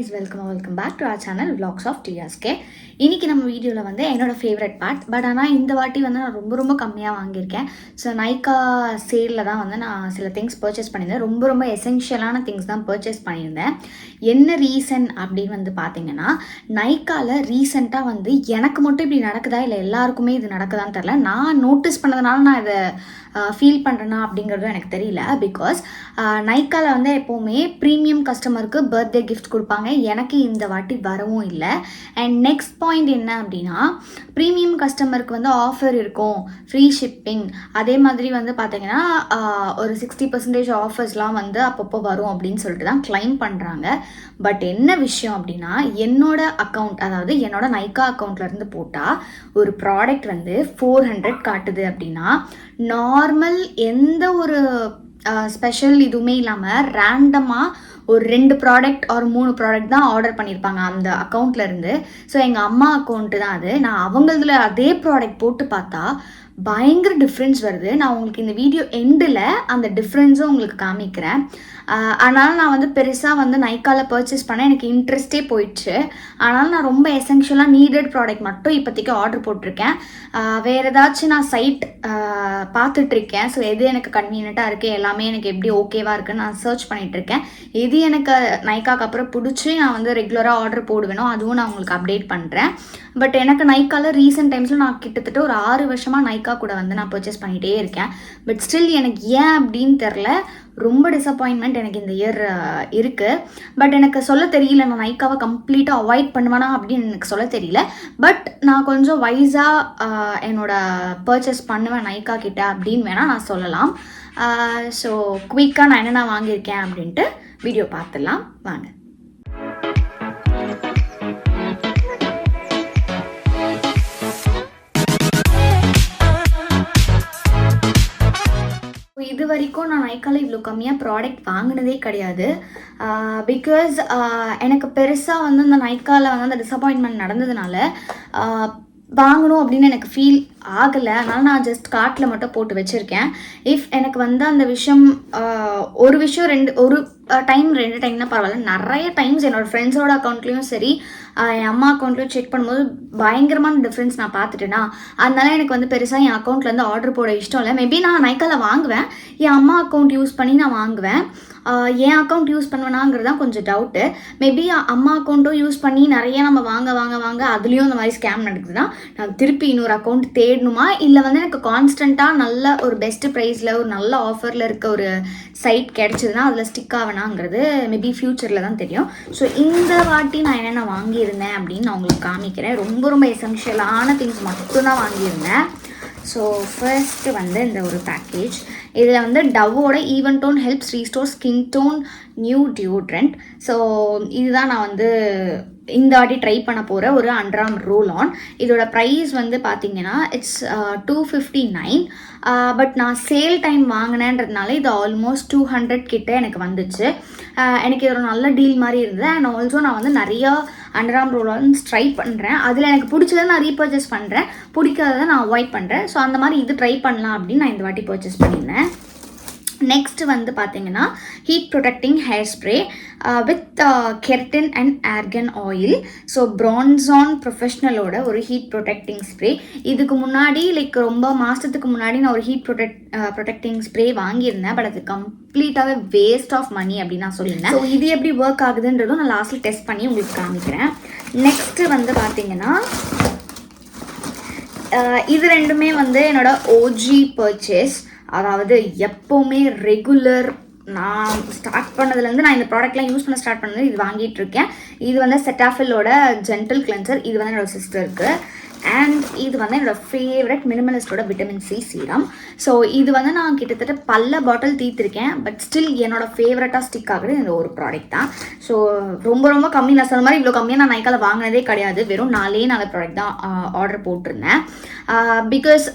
guys, welcome back to our channel Vlogs of TSK. இன்னைக்கு நம்ம வீடியோவில் வந்து என்னோட ஃபேவரட் பார்ட். பட் ஆனால் இந்த வாட்டி வந்து நான் ரொம்ப கம்மியாக வாங்கியிருக்கேன். ஸோ நைக்கா சேலில் தான் வந்து நான் சில திங்ஸ் பர்ச்சேஸ் பண்ணியிருந்தேன். ரொம்ப எசென்ஷியலான திங்ஸ் தான் பர்ச்சேஸ் பண்ணியிருந்தேன். என்ன ரீசன் அப்படின்னு வந்து பார்த்தீங்கன்னா, நைக்காவில் ரீசெண்டாக வந்து எனக்கு மட்டும் இப்படி நடக்குதா இல்லை எல்லாருக்குமே இது நடக்குதான்னு தெரில. நான் நோட்டீஸ் பண்ணதுனால நான் இதை ஃபீல் பண்ணுறேன்னா அப்படிங்கிறதும் எனக்கு தெரியல. பிகாஸ் நைக்காவில் வந்து எப்போவுமே ப்ரீமியம் கஸ்டமருக்கு பர்த்டே கிஃப்ட் கொடுப்பாங்க. எனக்கு இந்த வாட்டி வரவும் இல்லை. அண்ட் நெக்ஸ்ட் பாயிண்ட் என்ன அப்படின்னா, ப்ரீமியம் கஸ்டமருக்கு வந்து ஆஃபர் இருக்கும், ஃப்ரீ ஷிப்பிங், அதே மாதிரி வந்து பார்த்தீங்கன்னா ஒரு 60% ஆஃபர்ஸ்லாம் வந்து அப்பப்போ வரும் அப்படின்னு சொல்லிட்டு தான் கிளைம் பண்ணுறாங்க. பட் என்ன விஷயம் அப்படின்னா, என்னோட அக்கௌண்ட், அதாவது என்னோட நைக்கா அக்கௌண்ட்லேருந்து போட்டால் ஒரு ப்ராடக்ட் வந்து 400 காட்டுது அப்படின்னா, நார்மல் எந்த ஒரு ஸ்பெஷல் இதுவுமே இல்லாமல் ரேண்டமாக ஒரு 2 ப்ராடக்ட் ஒரு 3 ப்ராடக்ட் தான் ஆர்டர் பண்ணியிருப்பாங்க அந்த அக்கௌண்ட்லேருந்து. ஸோ எங்கள் அம்மா அக்கௌண்ட்டு தான் அது. நான் அவங்களதுல அதே ப்ராடக்ட் போட்டு பார்த்தா பயங்கர டிஃப்ரென்ஸ் வருது. நான் உங்களுக்கு இந்த வீடியோ எண்டில் அந்த டிஃப்ரென்ஸும் உங்களுக்கு காமிக்கிறேன். அதனால் நான் வந்து பெருசாக வந்து நைக்காவில் பர்ச்சேஸ் பண்ண எனக்கு இன்ட்ரெஸ்டே போயிடுச்சு. அதனால் நான் ரொம்ப எசென்ஷியலாக நீடட் ப்ராடக்ட் மட்டும் இப்போதைக்கு ஆர்டர் போட்டிருக்கேன். வேறு ஏதாச்சும் நான் சைட் பார்த்துட்ருக்கேன். ஸோ எது எனக்கு கன்வீனியண்ட்டாக இருக்குது, எல்லாமே எனக்கு எப்படி ஓகேவாக இருக்குன்னு நான் சர்ச் பண்ணிகிட்ருக்கேன். எது எனக்கு நைக்காக்கு அப்புறம் பிடிச்சி நான் வந்து ரெகுலராக ஆர்டர் போடுவேனோ அதுவும் நான் உங்களுக்கு அப்டேட் பண்ணுறேன். பட் எனக்கு நைக்காவில் ரீசெண்ட் டைம்ஸில் நான் கிட்டத்தட்ட ஒரு 6 வருஷமாக நைக்கா கூட வந்து நான் பர்ச்சேஸ் பண்ணிகிட்டே இருக்கேன். பட் ஸ்டில் எனக்கு ஏன் அப்படின்னு தெரில, ரொம்ப டிசப்பாயின்மெண்ட் எனக்கு இந்த இயர் இருக்குது. பட் எனக்கு சொல்ல தெரியல, நான் நைக்காவை கம்ப்ளீட்டாக அவாய்ட் பண்ணுவேனா அப்படின்னு எனக்கு சொல்ல தெரியல. பட் நான் கொஞ்சம் வைஸாக என்னோட பர்ச்சேஸ் பண்ணுவேன் நைக்கா கிட்ட அப்படின்னு வேணால் நான் சொல்லலாம். ஸோ குயிக்காக நான் என்னென்ன வாங்கியிருக்கேன் அப்படின்ட்டு வீடியோ பார்த்துடலாம் வாங்க. இது வரைக்கும் நான் நைக்காவில் இவ்வளோ கம்மியாக ப்ராடக்ட் வாங்கினதே கிடையாது. பிகாஸ் எனக்கு பெருசாக வந்து அந்த நைக்காவில் வந்து அந்த டிசப்பாயின்மெண்ட் நடந்ததுனால வாங்கணும் அப்படின்னு எனக்கு ஃபீல் ஆகலை. அதனால் நான் ஜஸ்ட் கார்ட்டில் மட்டும் போட்டு வச்சுருக்கேன். இஃப் எனக்கு வந்து அந்த விஷயம் ஒரு டைம் 2 டைம்னா பரவாயில்ல, நிறைய டைம்ஸ் என்னோடய ஃப்ரெண்ட்ஸோட அக்கௌண்ட்லேயும் சரி என் அம்மா அக்கௌண்ட்லேயும் செக் பண்ணும்போது பயங்கரமான டிஃப்ரென்ஸ் நான் பார்த்துட்டேன்னா, அதனால எனக்கு வந்து பெருசாக என் அக்கௌண்ட்லேருந்து ஆர்டர் போட இஷ்டம் இல்லை. மேபி நான் நைக்காவில் வாங்குவேன், என் அம்மா அக்கௌண்ட் யூஸ் பண்ணி நான் வாங்குவேன். என் அக்கௌண்ட் யூஸ் பண்ணுவேனாங்கிறது தான் கொஞ்சம் டவுட்டு. மேபி அம்மா அக்கௌண்ட்டும் யூஸ் பண்ணி நிறைய நம்ம வாங்க அதுலேயும் அந்த மாதிரி ஸ்கேம் நடக்குதுன்னா நான் திருப்பி இன்னொரு அக்கௌண்ட் தேடணுமா, இல்லை வந்து எனக்கு கான்ஸ்டண்ட்டாக நல்ல ஒரு பெஸ்ட்டு ப்ரைஸில் ஒரு நல்ல ஆஃபரில் இருக்க ஒரு சைட் கிடச்சிதுன்னா அதில் ஸ்டிக் ஆகணாங்கிறது மேபி ஃப்யூச்சரில் தான் தெரியும். ஸோ இந்த வாட்டி நான் என்னென்ன வாங்கியிருந்தேன் அப்படின்னு நான் உங்களுக்கு காமிக்கிறேன். ரொம்ப எசென்ஷியலான திங்ஸ் மட்டும்தான் வாங்கியிருந்தேன். ஸோ ஃபர்ஸ்ட்டு வந்து இந்த ஒரு பேக்கேஜ். இதில் வந்து டவ்வோட even tone helps restore skin tone new deodorant. So இதுதான் நான் வந்து இந்த வாட்டி ட்ரை பண்ண போகிற ஒரு அண்டர்ஆர்ம் ரோல் ஆன். இதோட ப்ரைஸ் வந்து பார்த்தீங்கன்னா இட்ஸ் 259. பட் நான் சேல் டைம் வாங்கினேன்றதுனால இது ஆல்மோஸ்ட் 200 கிட்ட எனக்கு வந்துச்சு. எனக்கு இது ஒரு நல்ல டீல் மாதிரி இருந்தது. அண்ட் ஆல்சோ நான் வந்து நிறையா அண்டர்ஆர்ம் ரோல் ஆன்ஸ் ட்ரை பண்ணுறேன். அதில் எனக்கு பிடிச்சதை நான் ரீபர்ச்சேஸ் பண்ணுறேன், பிடிக்காததை நான் அவாய்ட் பண்ணுறேன். ஸோ அந்த மாதிரி இது ட்ரை பண்ணலாம் அப்படின்னு நான் இந்த வாட்டி பர்ச்சேஸ் பண்ணியிருந்தேன். நெக்ஸ்ட் வந்து பார்த்தீங்கன்னா heat protecting hair spray with keratin and argan oil. So பிரான்ஸான் ப்ரொஃபஷ்னலோட ஒரு ஹீட் ப்ரொடெக்டிங் ஸ்ப்ரே. இதுக்கு முன்னாடி ரொம்ப மாதத்துக்கு முன்னாடி நான் ஒரு ஹீட் ப்ரொடெக்டிங் ஸ்ப்ரே வாங்கியிருந்தேன். பட் அது கம்ப்ளீட்டாகவே வேஸ்ட் ஆஃப் மணி அப்படின்னு நான் சொல்லியிருந்தேன். ஸோ இது எப்படி ஒர்க் ஆகுதுன்றதும் நான் லாஸ்ட்டில் டெஸ்ட் பண்ணி உங்களுக்கு காமிக்கிறேன். நெக்ஸ்ட்டு வந்து பார்த்தீங்கன்னா இது ரெண்டுமே வந்து என்னோட ஓஜி பர்ச்சேஸ். அதாவது எப்போவுமே ரெகுலர் நான் ஸ்டார்ட் பண்ணதுலேருந்து நான் இந்த ப்ராடக்ட்லாம் யூஸ் பண்ண ஸ்டார்ட் பண்ணது இது வாங்கிட்டு இருக்கேன். இது வந்து செட்டாஃபிலோட ஜென்டில் கிளென்சர். இது வந்து என்னோடய சிஸ்டருக்கு. அண்ட் இது வந்து என்னோடய ஃபேவரட் மினிமலிஸ்டோட விட்டமின் சி சீரம். ஸோ இது வந்து நான் கிட்டத்தட்ட பல பாட்டில் தீர்த்திருக்கேன். பட் ஸ்டில் என்னோடய ஃபேவரட்டாக ஸ்டிக் ஆகுது இந்த ஒரு ப்ராடக்ட் தான். ஸோ ரொம்ப கம்மி. நான் சொன்ன மாதிரி இவ்வளோ கம்மியாக நான் நைக்காவில் வாங்கினதே கிடையாது. வெறும் 4 ப்ராடக்ட் தான் ஆர்டர் போட்டிருந்தேன். பிகாஸ்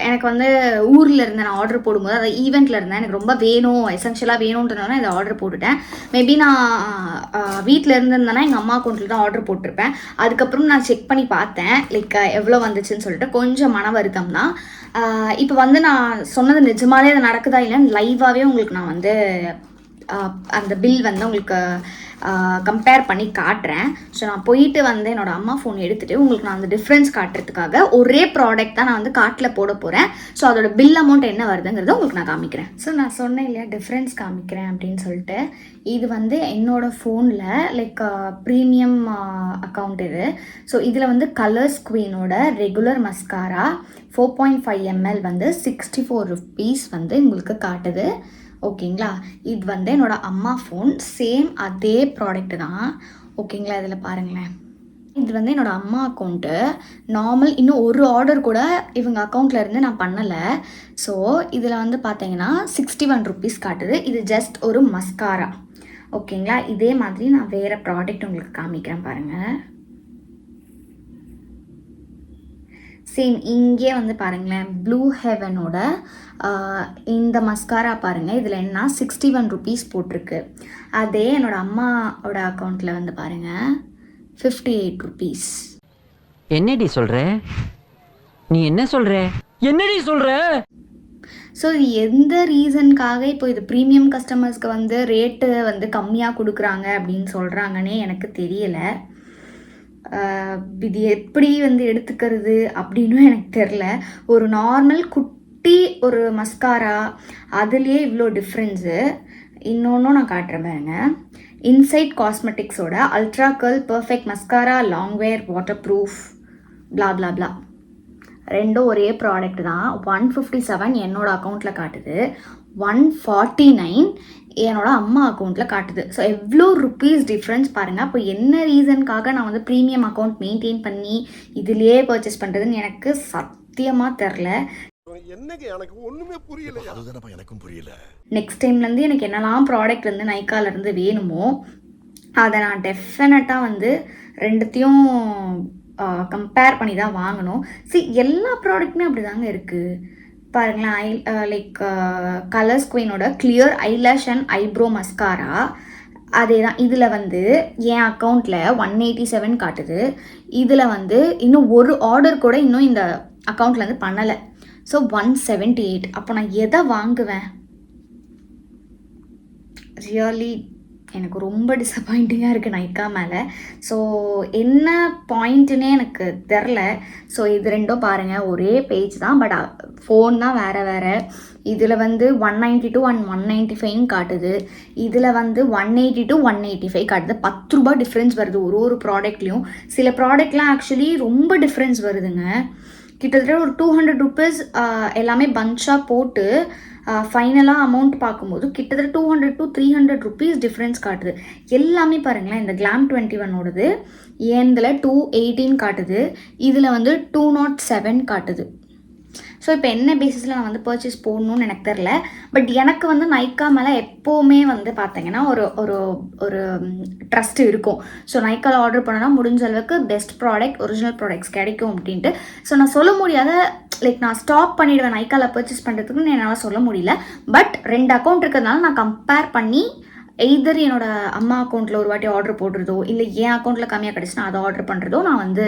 எனக்கு வந்து ஊரில் இருந்தேன் நான் ஆர்டர் போடும்போது, அதை ஈவெண்ட்டில் இருந்தேன், எனக்கு ரொம்ப வேணும், எசென்ஷியலாக வேணுன்றதுனால இதை ஆர்டர் போட்டுட்டேன். மேபி நான் வீட்டில் இருந்திருந்தேன்னா எங்கள் அம்மா அக்கௌண்ட்டில் தான் ஆர்டர் போட்டிருப்பேன். அதுக்கப்புறம் நான் செக் பண்ணி பார்த்தேன் எவ்வளோ வந்துச்சுன்னு சொல்லிட்டு. கொஞ்சம் மன வருத்தம் தான். இப்போ வந்து நான் சொன்னது நிஜமாலே அது நடக்குதா இல்லைன்னு லைவாகவே உங்களுக்கு நான் வந்து அந்த பில் வந்து உங்களுக்கு கம்பேர் பண்ணி காட்டுறேன். ஸோ நான் போயிட்டு வந்து என்னோடய அம்மா ஃபோன் எடுத்துகிட்டு உங்களுக்கு நான் அந்த டிஃப்ரென்ஸ் காட்டுறதுக்காக ஒரே ப்ராடக்ட் தான் நான் வந்து கார்ட்டில் போட போகிறேன். ஸோ அதோட பில் அமௌண்ட் என்ன வருதுங்கிறத உங்களுக்கு நான் காமிக்கிறேன். ஸோ நான் சொன்னேன் இல்லையா டிஃப்ரென்ஸ் காமிக்கிறேன் அப்படின்னு சொல்லிட்டு. இது வந்து என்னோடய ஃபோனில் லைக் ப்ரீமியம் அக்கௌண்ட் இது. ஸோ இதில் வந்து கலர்ஸ் குவீனோட ரெகுலர் மஸ்காரா 4.5 ml வந்து 64 rupees வந்து உங்களுக்கு காட்டுது. ஓகேங்களா, இது வந்து என்னோடய அம்மா ஃபோன், சேம் அதே ப்ராடக்ட் தான். ஓகேங்களா, இதில் பாருங்களேன், இது வந்து என்னோடய அம்மா அக்கௌண்ட்டு. நார்மல் இன்னும் ஒரு ஆர்டர் கூட இவங்க அக்கௌண்ட்டில் இருந்து நான் பண்ணலை. ஸோ இதில் வந்து பார்த்தீங்கன்னா 61 rupees காட்டுது. இது ஜஸ்ட் ஒரு மஸ்காரா. ஓகேங்களா, இதே மாதிரி நான் வேறு ப்ராடக்ட் உங்களுக்கு காமிக்கிறேன் பாருங்கள். சேம் இங்கே வந்து பாருங்களேன், ப்ளூ ஹெவனோட இந்த மஸ்காரா பாருங்கள். இதில் என்ன 61 rupees போட்டிருக்கு. அதே என்னோடய அம்மாவோட அக்கௌண்ட்டில் வந்து பாருங்கள் 58 rupees. என்னடி சொல்கிற? நீ என்ன சொல்கிற? என்னடி சொல்கிற? ஸோ எந்த ரீசனுக்காக இப்போ இது ப்ரீமியம் கஸ்டமர்ஸ்க்கு வந்து ரேட்டு வந்து கம்மியாக கொடுக்குறாங்க அப்படின்னு சொல்கிறாங்கன்னே எனக்கு தெரியலை. இது எப்படி வந்து எடுத்துக்கிறது அப்படின்னும் எனக்கு தெரில. ஒரு நார்மல் குட்டி ஒரு மஸ்காரா அதுலேயே இவ்வளோ டிஃப்ரென்ஸு. இன்னொன்றும் நான் காட்டுறேன் பாருங்க. இன்சைட் காஸ்மெட்டிக்ஸோட ultra curl perfect mascara longwear water proof blah blah blah, ரெண்டும் ஒரே ப்ராடக்ட் தான். 157 என்னோடய அக்கௌண்ட்டில் காட்டுது, 149 என்னோட அம்மா அக்கௌண்ட்டில் காட்டுது. ஸோ எவ்வளோ ருப்பீஸ் டிஃப்ரென்ஸ் பாருங்கள். அப்போ என்ன ரீசனுக்காக நான் வந்து ப்ரீமியம் அக்கௌண்ட் மெயின்டைன் பண்ணி இதுலேயே பர்ச்சேஸ் பண்ணுறதுன்னு எனக்கு சத்தியமாக தெரில. எனக்கு ஒண்ணுமே புரியல. அதுதான் எனக்கும் புரியல. நெக்ஸ்ட் டைம்லேருந்து எனக்கு என்னெல்லாம் ப்ராடக்ட் வந்து நைக்காலேருந்து வேணுமோ அதை நான் டெஃபினட்டாக வந்து ரெண்டுத்தையும் கம்பேர் பண்ணி தான் வாங்கணும். எல்லா ப்ராடக்ட்டுமே அப்படி தாங்க இருக்குது பாருங்களேன். லைக் கலர்ஸ் குவீனோட clear eyelash and eyebrow mascara அதே தான். இதில் வந்து என் அக்கௌண்ட்டில் 187 காட்டுது. இதில் வந்து இன்னும் ஒரு ஆர்டர் கூட இன்னும் இந்த அக்கௌண்ட்லேருந்து பண்ணலை. ஸோ 178. அப்போ நான் எதை வாங்குவேன்? ரியலி எனக்கு ரொம்ப டிசப்பாயிண்டிங்காக இருக்குது நைக்கா மேலே. ஸோ என்ன பாயிண்ட்டுன்னே எனக்கு தெரில. ஸோ இது ரெண்டும் பாருங்கள் ஒரே பேஜ் தான், பட் ஃபோன் தான் வேறு வேறு. இதில் வந்து 192 அண்ட் 195 காட்டுது. இதில் வந்து 182 185 காட்டுது. 10 ரூபா டிஃப்ரென்ஸ் வருது ஒரு ப்ராடக்ட்லேயும். சில ப்ராடக்ட்லாம் ஆக்சுவலி ரொம்ப டிஃப்ரென்ஸ் வருதுங்க. கிட்டத்தட்ட ஒரு 200 rupees எல்லாமே பஞ்சாக போட்டு ஃபைனலாக அமௌண்ட் பார்க்கும்போது கிட்டத்தட்ட 200 to 300 rupees டிஃப்ரென்ஸ் காட்டுது. எல்லாமே பாருங்களேன், இந்த கிளாம் 21ஓடது ஏந்தில் 218 காட்டுது. இதில் வந்து 207 காட்டுது. ஸோ இப்போ என்ன பேசிஸில் நான் வந்து பர்ச்சேஸ் போடணும்னு எனக்கு தெரில. பட் எனக்கு வந்து நைக்கா மேலே எப்போவுமே வந்து பார்த்தீங்கன்னா ஒரு ஒரு ஒரு ட்ரஸ்ட் இருக்கும். ஸோ நைக்காவில் ஆர்டர் பண்ணால் முடிஞ்ச அளவுக்கு பெஸ்ட் ப்ராடக்ட், ஒரிஜினல் ப்ராடக்ட்ஸ் கிடைக்கும் அப்படின்ட்டு. ஸோ நான் சொல்ல முடியாத லைக் நான் ஸ்டாப் பண்ணிவிடுவேன் நைக்காவில் பர்ச்சேஸ் பண்ணுறதுக்குன்னு என்னால் சொல்ல முடியல. பட் 2 அக்கௌண்ட் இருக்கிறதுனால நான் கம்பேர் பண்ணி எய்தர் என்னோட அம்மா அக்கௌண்ட்டில் ஒரு வாட்டி ஆர்டர் போடுறதோ இல்லை என் அக்கௌண்ட்டில் கம்மியாக கிடச்சுன்னா அதை ஆர்டர் பண்ணுறதோ நான் வந்து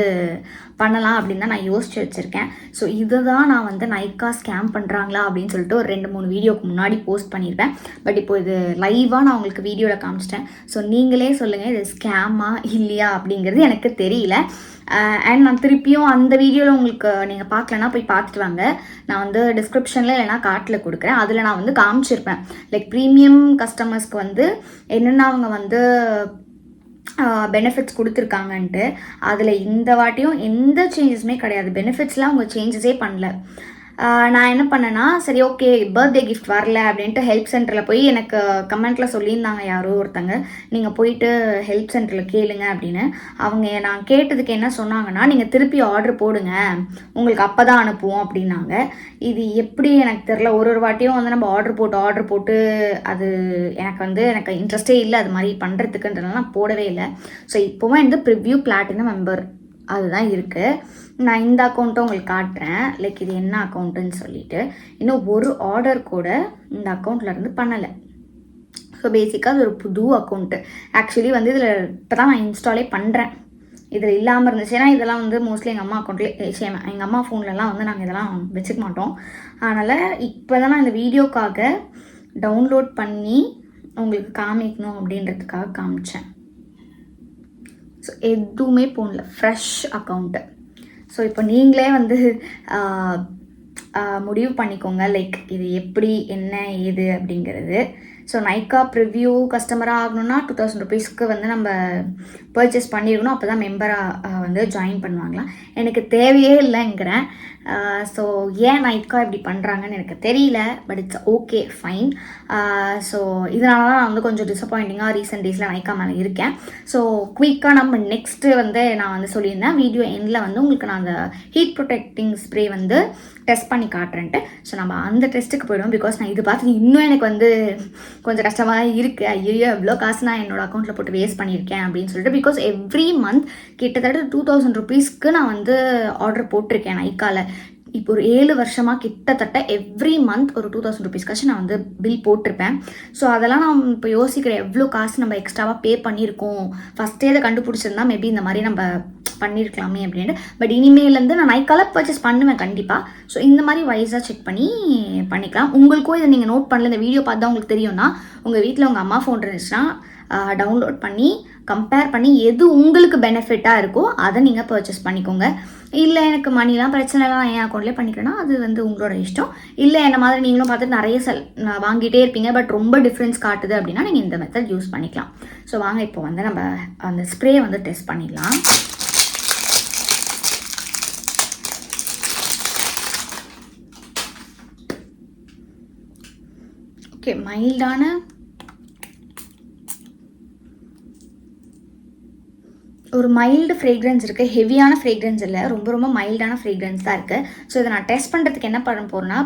பண்ணலாம் அப்படின்னு தான் நான் யோசிச்சு வச்சுருக்கேன். ஸோ இதை தான் நான் வந்து நைக்கா ஸ்கேம் பண்ணுறாங்களா அப்படின்னு சொல்லிட்டு ஒரு 2-3 வீடியோக்கு முன்னாடி போஸ்ட் பண்ணியிருப்பேன். பட் இப்போ இது லைவாக நான் உங்களுக்கு வீடியோவில் காமிச்சிட்டேன். ஸோ நீங்களே சொல்லுங்கள் இது ஸ்கேமா இல்லையா அப்படிங்கிறது எனக்கு தெரியல. அண்ட் நான் திருப்பியும் அந்த வீடியோவில் உங்களுக்கு நீங்கள் பார்க்கலன்னா போய் பார்த்துட்டு வாங்க. நான் வந்து டிஸ்கிரிப்ஷனில் இல்லைனா கார்ட்டில் கொடுக்குறேன். அதில் நான் வந்து காமிச்சிருப்பேன் லைக் ப்ரீமியம் கஸ்டமர்ஸ்க்கு வந்து என்னென்ன அவங்க வந்து பெனிஃபிட்ஸ் கொடுத்துருக்காங்கன்ட்டு. அதில் இந்த வாட்டியும் எந்த சேஞ்சஸுமே கிடையாது. பெனிஃபிட்ஸ்லாம் அவங்க சேஞ்சஸே பண்ணல. நான் என்ன பண்ணேன்னா சரி ஓகே பர்த்டே கிஃப்ட் வரல அப்படின்ட்டு ஹெல்ப் சென்டரில் போய் எனக்கு கமெண்ட்டில் சொல்லியிருந்தாங்க யாரோ ஒருத்தங்க, நீங்கள் போயிட்டு ஹெல்ப் சென்டரில் கேளுங்க அப்படின்னு. அவங்க நான் கேட்டதுக்கு என்ன சொன்னாங்கன்னா நீங்கள் திருப்பி ஆர்டர் போடுங்க உங்களுக்கு அப்போ தான் அனுப்புவோம் அப்படின்னாங்க. இது எப்படி எனக்கு தெரில. ஒரு வாட்டியும் வந்து நம்ம ஆர்டர் போட்டு அது எனக்கு இன்ட்ரெஸ்டே இல்லை அது மாதிரி பண்ணுறதுக்குன்றதுனால நான் போடவே இல்லை. ஸோ இப்போவும் வந்து ப்ரிவ்யூ பிளாட்டினம் மெம்பர் அதுதான் இருக்குது. நான் இந்த அக்கௌண்ட்டை உங்களுக்கு காட்டுறேன் லைக் இது என்ன அக்கௌண்ட்டுன்னு சொல்லிட்டு. இன்னும் ஒரு ஆர்டர் கூட இந்த அக்கௌண்ட்லேருந்து பண்ணலை. ஸோ பேசிக்காக அது ஒரு புது அக்கௌண்ட்டு. ஆக்சுவலி வந்து இதில் இப்போ தான் நான் இன்ஸ்டாலே பண்ணுறேன். இதில் இல்லாமல் இருந்துச்சு. ஏன்னா இதெல்லாம் வந்து மோஸ்ட்லி எங்கள் அம்மா அக்கௌண்ட்லேயே எங்கள் அம்மா ஃபோன்லலாம் வந்து நாங்கள் இதெல்லாம் வச்சுக்க மாட்டோம். அதனால் இப்போ தான் நான் இந்த வீடியோக்காக டவுன்லோட் பண்ணி உங்களுக்கு காமிக்கணும் அப்படின்றதுக்காக காமிச்சேன். ஸோ எதுவுமே போடல, ஃப்ரெஷ் அக்கௌண்ட்டு. ஸோ இப்போ நீங்களே வந்து முடிவு பண்ணிக்கோங்க லைக் இது எப்படி என்ன ஏது அப்படிங்கிறது. ஸோ நைக்கா ப்ரிவ்யூ கஸ்டமராக ஆகணும்னா 2000 rupeesக்கு வந்து நம்ம பர்ச்சேஸ் பண்ணிடணும். அப்போ தான் மெம்பராக வந்து ஜாயின் பண்ணுவாங்களாம். எனக்கு தேவையே இல்லைங்கிறேன். ஸோ ஏன் நைக்கா இப்படி பண்ணுறாங்கன்னு எனக்கு தெரியல, but it's okay fine. So இதனால தான் நான் வந்து கொஞ்சம் டிசப்பாயிண்டிங்காக ரீசெண்ட் டேஸில் நைக்கா மேலே இருக்கேன். ஸோ குயிக்காக நம்ம நெக்ஸ்ட்டு வந்து நான் வந்து சொல்லியிருந்தேன் வீடியோ எண்டில் வந்து உங்களுக்கு நான் அந்த ஹீட் ப்ரொடெக்டிங் ஸ்ப்ரே வந்து டெஸ்ட் பண்ணி காட்டுறேன்ட்டு. ஸோ நம்ம அந்த டெஸ்ட்டுக்கு போய்டுவோம். பிகாஸ் நான் இது பார்த்து இன்னும் எனக்கு வந்து கொஞ்சம் கஷ்டமாக தான் இருக்குது. ஐயோ எவ்வளோ காசு நான் என்னோடய அக்கௌண்ட்டில் போட்டு வேஸ்ட் பண்ணியிருக்கேன் அப்படின்னு சொல்லிட்டு. பிகாஸ் எவ்ரி மந்த் கிட்டத்தட்ட 2000 rupeesக்கு நான் வந்து ஆர்டர் போட்டிருக்கேன் நைக்காவில். இப்போ ஒரு 7 வருஷமாக கிட்டத்தட்ட எவ்ரி மந்த் ஒரு 2000 rupeesக்காச்சும் நான் வந்து பில் போட்டிருப்பேன். ஸோ அதெல்லாம் நான் இப்போ யோசிக்கிறேன் எவ்வளோ காசு நம்ம எக்ஸ்ட்ராவாக பே பண்ணியிருக்கோம். ஃபஸ்ட்டே இதை கண்டுபிடிச்சிருந்தா மேபி இந்த மாதிரி நம்ம பண்ணியிருக்கலாமே அப்படின்ட்டு. பட் இனிமேலேருந்து நான் நைக்கால பர்ச்சேஸ் பண்ணுவேன் கண்டிப்பாக. ஸோ இந்த மாதிரி வைஸாக செக் பண்ணி பண்ணிக்கலாம். உங்களுக்கும் இதை நீங்கள் நோட் பண்ணல, இந்த வீடியோ பார்த்தா உங்களுக்கு தெரியும்னா உங்கள் வீட்டில் உங்கள் அம்மா ஃபோன் இருந்துச்சுன்னா டவுன்லோட் பண்ணி கம்பேர் பண்ணி எது உங்களுக்கு பெனிஃபிட்டாக இருக்கோ அதை நீங்கள் பர்ச்சேஸ் பண்ணிக்கோங்க. இல்லை எனக்கு மணிலாம் பிரச்சனைலாம் என் அக்கௌண்ட்லேயே பண்ணிக்கிறேன்னா அது வந்து உங்களோட இஷ்டம். இல்லை என்ன மாதிரி நீங்களும் பார்த்துட்டு நிறைய வாங்கிட்டே இருப்பீங்க பட் ரொம்ப டிஃப்ரென்ஸ் காட்டுது அப்படின்னா நீங்கள் இந்த மெத்தட் யூஸ் பண்ணிக்கலாம். ஸோ வாங்க இப்போ வந்து நம்ம அந்த ஸ்ப்ரே வந்து டெஸ்ட் பண்ணிடலாம். ஓகே, மைல்டான ஒரு மைல்டு ஃப்ரேக்ரன்ஸ் இருக்குது. ஹெவியான ஃப்ரேக்ரன்ஸ் இல்லை, ரொம்ப ரொம்ப மைல்டான ஃப்ரேக்ரன்ஸ் தான் இருக்குது. ஸோ இதை நான் டெஸ்ட் பண்ணுறதுக்கு என்ன பண்ண போகிறேன்னா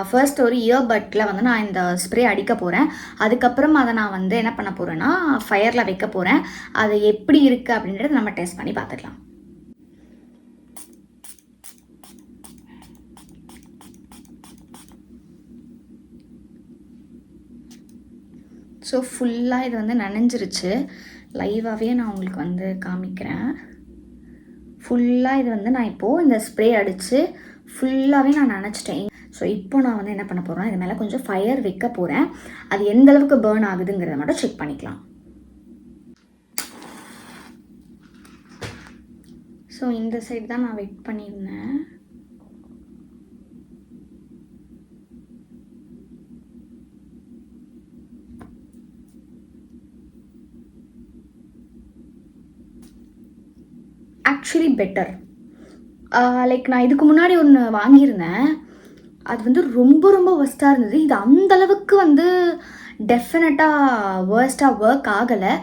ஃபர்ஸ்ட் ஒரு இயர்பட்டில் வந்து நான் இந்த ஸ்ப்ரே அடிக்க போகிறேன். அதுக்கப்புறம் அதை நான் வந்து என்ன பண்ண போகிறேன்னா ஃபயரில் வைக்க போகிறேன். அது எப்படி இருக்குது அப்படின்றத நம்ம டெஸ்ட் பண்ணி பார்த்துக்கலாம். ஸோ ஃபுல்லாக இது வந்து நனைஞ்சிருச்சு. லைவாகவே நான் உங்களுக்கு வந்து காமிக்கிறேன். ஃபுல்லாக இது வந்து நான் இப்போது இந்த ஸ்ப்ரே அடித்து ஃபுல்லாகவே நான் நனைச்சிட்டேன். ஸோ இப்போ நான் வந்து என்ன பண்ண போகிறேன், இது மேலே கொஞ்சம் ஃபயர் வைக்க போகிறேன். அது எந்த அளவுக்கு பேர்ன் ஆகுதுங்கிறத மட்டும் செக் பண்ணிக்கலாம். ஸோ இந்த சைடு தான் நான் வெயிட் பண்ணியிருந்தேன். Actually better. லைக் நான் இதுக்கு முன்னாடி ஒன்று வாங்கியிருந்தேன், அது வந்து ரொம்ப ரொம்ப ஒர்ஸ்ட்டாக இருந்தது. இது அந்தளவுக்கு வந்து டெஃபினட்டாக வேர்ஸ்ட்டாக ஒர்க் ஆகலை.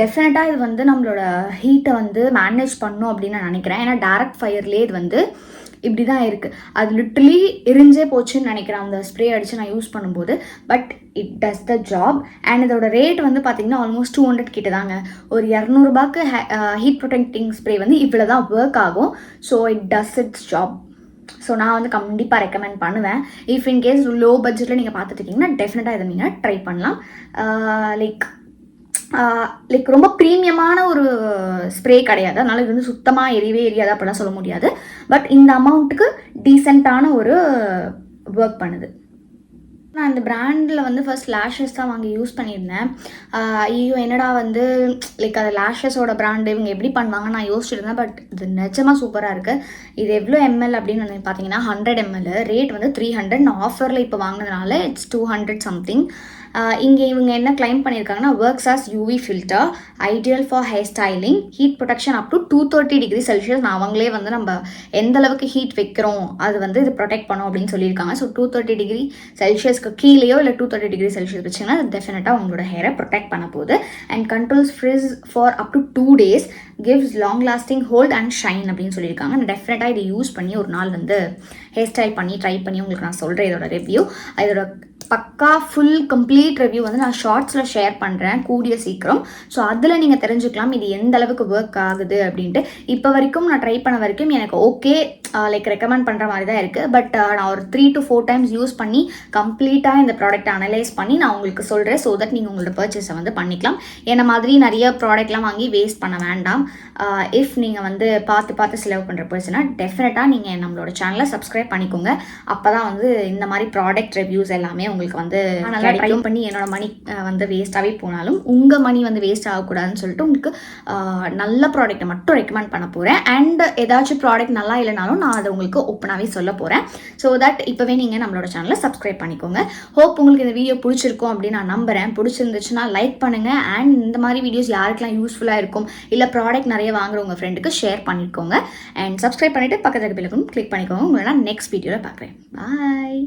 டெஃபினட்டாக இது வந்து நம்மளோட ஹீட்டை வந்து மேனேஜ் பண்ணும் அப்படின்னு நான் நினைக்கிறேன். ஏன்னா டைரக்ட் ஃபயர்லேயே இது வந்து இப்படி தான் இருக்குது. அது லிட்ரலி எரிஞ்சே போச்சுன்னு நினைக்கிறேன் அந்த ஸ்ப்ரே அடித்து நான் யூஸ் பண்ணும்போது. But it does the job. And இதோட ரேட் வந்து பார்த்திங்கன்னா ஆல்மோஸ்ட் 200 கிட்ட தாங்க. ஒரு 200 ரூபாய்க்கு ஹீட் ப்ரொடெக்டிங் ஸ்ப்ரே வந்து இவ்வளோ தான் ஒர்க் ஆகும். So it does it's job. So நான் வந்து கண்டிப்பாக ரெக்கமெண்ட் பண்ணுவேன். இஃப் இன்கேஸ் லோ பட்ஜெட்டில் நீங்கள் பார்த்துட்டு இருக்கீங்கன்னா டெஃபினட்டாக இதை நீங்கள் ட்ரை பண்ணலாம். லைக் ரொம்ப ப்ரீமியமான ஒரு ஸ்ப்ரே கிடையாது, அதனால் இது வந்து சுத்தமாக எரியாது அப்படிலாம் சொல்ல முடியாது. பட் இந்த அமௌண்ட்டுக்கு டீசெண்டான ஒரு ஒர்க் பண்ணுது. நான் இந்த பிராண்டில் வந்து ஃபர்ஸ்ட் லேஷஸ் தான் வாங்கி யூஸ் பண்ணியிருந்தேன். ஐயோ என்னடா வந்து லைக் அது லேஷஸோட பிராண்டு இவங்க எப்படி பண்ணுவாங்கன்னு நான் யோசிச்சுட்டு இருந்தேன். பட் இது நிஜமாக சூப்பராக இருக்குது. இது எவ்வளோ எம்எல் அப்படின்னு வந்து பார்த்தீங்கன்னா 100 ml. ரேட் வந்து 300. நான் ஆஃபரில் இப்போ வாங்கினதுனால இட்ஸ் 200 சம்திங். இங்கே இவங்க என்ன கிளைம் பண்ணியிருக்காங்கன்னா works as UV filter, ideal for hair styling, heat protection up to 230 degree Celsius. நான் அவங்களே வந்து நம்ம எந்த அளவுக்கு ஹீட் வைக்கிறோம் அது வந்து இது ப்ரொடெக்ட் பண்ணும் அப்படின்னு சொல்லியிருக்காங்க. ஸோ 230 degree Celsiusக்கு கீழேயோ இல்லை 230 degree Celsius வச்சிங்கன்னா அது டெஃபினட்டாக உங்களோட ஹேரை ப்ரொடெக்ட் பண்ண போகுது. And controls frizz for up to 2 days, gives long lasting hold and shine அப்படின்னு சொல்லியிருக்காங்க. நான் டெஃபினட்டாக இதை யூஸ் பண்ணி ஒரு நாள் வந்து ஹேர் ஸ்டைல் பண்ணி ட்ரை பண்ணி உங்களுக்கு நான் சொல்கிறேன் இதோட ரிவ்யூ. இதோட பக்கா ஃபுல் கம்ப்ளீட் ரிவ்யூ வந்து நான் ஷார்ட்ஸில் ஷேர் பண்ணுறேன் கூடிய சீக்கிரம். ஸோ அதில் நீங்கள் தெரிஞ்சுக்கலாம் இது எந்த அளவுக்கு ஒர்க் ஆகுது அப்படின்ட்டு. இப்போ வரைக்கும் நான் ட்ரை பண்ண வரைக்கும் எனக்கு ஓகே லைக் ரெக்கமெண்ட் பண்ணுற மாதிரி தான் இருக்குது. பட் நான் ஒரு 3 to 4 times யூஸ் பண்ணி கம்ப்ளீட்டாக இந்த ப்ராடக்ட்டை அனலைஸ் பண்ணி நான் உங்களுக்கு சொல்கிறேன். ஸோ தட் நீங்கள் உங்களோட பர்ச்சேஸை வந்து பண்ணிக்கலாம். என்ன மாதிரி நிறைய ப்ராடக்ட்லாம் வாங்கி வேஸ்ட் பண்ண வேண்டாம். இஃப் நீங்கள் வந்து பார்த்து செலவு பண்ணுற பர்சனாக டெஃபினட்டாக நீங்கள் நம்மளோட சேனலை சப்ஸ்கிரைப் பண்ணிக்கோங்க. அப்போ தான் வந்து இந்த மாதிரி ப்ராடக்ட் ரிவ்யூஸ் எல்லாமே உங்களுக்கு வந்து நல்லா ட்ரை பண்ணி என்னோட மணி வந்து வேஸ்ட்டாகவே போனாலும் உங்கள் மணி வந்து வேஸ்ட் ஆகக்கூடாதுன்னு சொல்லிட்டு உங்களுக்கு நல்ல ப்ராடக்ட்டை மட்டும் ரெக்கமெண்ட் பண்ண போகிறேன். அண்ட் ஏதாச்சும் ப்ராடக்ட் நல்லா இல்லைனாலும் நான் அதை உங்களுக்கு ஓப்பனாகவே சொல்ல போகிறேன். ஸோ தட் இப்போவே நீங்கள் நம்மளோட சேனலை சப்ஸ்கிரைப் பண்ணிக்கோங்க. ஹோப் உங்களுக்கு இந்த வீடியோ பிடிச்சிருக்கும் அப்படின்னு நான் நம்புகிறேன். பிடிச்சிருந்துச்சுன்னா லைக் பண்ணுங்கள். அண்ட் இந்த மாதிரி வீடியோஸ் யாருக்கெல்லாம் யூஸ்ஃபுல்லாக இருக்கும் இல்லை ப்ராடக்ட் நிறைய வாங்குற உங்கள் ஃப்ரெண்டுக்கு ஷேர் பண்ணிக்கோங்க. அண்ட் சப்ஸ்கிரைப் பண்ணிவிட்டு பக்கத்தில் பெல் ஐகான் கிளிக் பண்ணிக்கோங்க. உங்களை நான் நெக்ஸ்ட் வீடியோவில் பார்க்குறேன். பாய்.